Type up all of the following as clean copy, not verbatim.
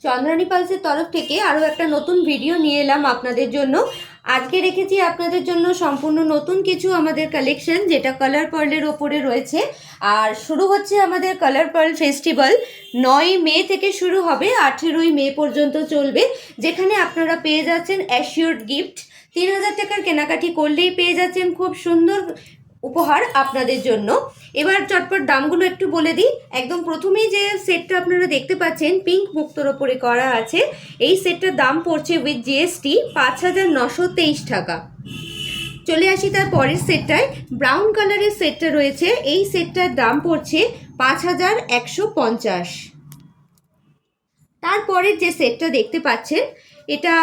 চন্দ্রানী পালসের তরফ থেকে আরও একটা নতুন ভিডিও নিয়ে এলাম আপনাদের জন্য। আজকে রেখেছি আপনাদের জন্য সম্পূর্ণ নতুন কিছু আমাদের কালেকশন, যেটা কালার পার্লের ওপরে রয়েছে। আর শুরু হচ্ছে আমাদের কালার পার্ল ফেস্টিভ্যাল। 9 মে থেকে শুরু হবে, 18 মে পর্যন্ত চলবে, যেখানে আপনারা পেয়ে যাচ্ছেন অ্যাসিওরড গিফট। 3000 টাকার কেনাকাটি করলেই পেয়ে যাচ্ছেন খুব সুন্দর উপহার আপনাদের জন্য। এবার চটপট দামগুলো একটু বলে দিই। একদম প্রথমেই যে সেটটা আপনারা দেখতে পাচ্ছেন পিঙ্ক মুক্তোর ওপরে করা আছে, এই সেটটার দাম পড়ছে উইথ জিএসটি 5923 টাকা। চলে আসি তার পরের সেটটায়। ব্রাউন কালারের সেটটা রয়েছে, এই সেটটার দাম পড়ছে 5150। তারপরের যে সেটটা দেখতে পাচ্ছেন, এটা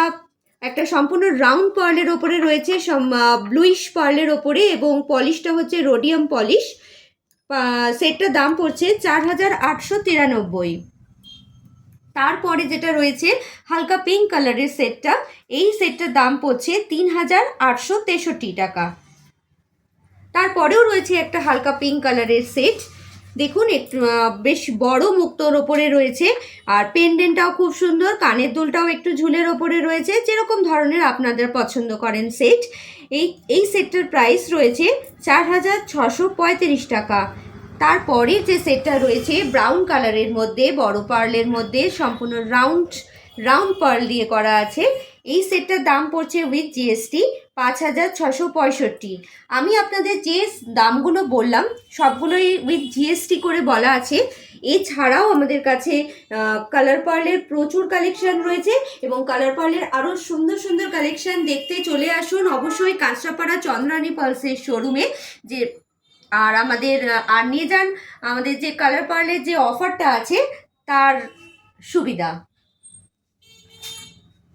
একটা সম্পূর্ণ রাউন্ড পার্লের ওপরে রয়েছে, ব্লুইশ পার্লের ওপরে, এবং পলিশটা হচ্ছে রোডিয়াম পলিশ। সেটটার দাম পড়ছে 4893। তারপরে যেটা রয়েছে হালকা পিঙ্ক কালারের সেটটা, এই সেটটার দাম পড়ছে 3863 টাকা। তারপরেও রয়েছে একটা হালকা পিঙ্ক কালারের সেট, দেখুন একটু বেশ বড় মুক্তোর ওপরে রয়েছে, আর পেন্ডেন্টটাও খুব সুন্দর, কানের দুলটাও একটু ঝুলের ওপরে রয়েছে, যেরকম ধরনের আপনাদের পছন্দ করেন সেট। এই সেটটার প্রাইস রয়েছে 4635 টাকা। তারপরে যে সেটটা রয়েছে ব্রাউন কালারের মধ্যে, বড় পার্লের মধ্যে, সম্পূর্ণ রাউন্ড পার্ল দিয়ে করা আছে, এই সেটটার দাম পড়ছে উইথ জিএসটি 5665। আমি আপনাদের যে দামগুলো বললাম সবগুলোই উইথ জিএসটি করে বলা আছে। এছাড়াও আমাদের কাছে কালার পার্লের প্রচুর কালেকশন রয়েছে, এবং কালার পার্লের আরও সুন্দর সুন্দর কালেকশন দেখতে চলে আসুন অবশ্যই কাঁচরাপাড়া চন্দ্রানী পালসের শোরুমে। যে আর আমাদের নিয়ে যান আমাদের যে কালার পার্লের যে অফারটা আছে তার সুবিধা।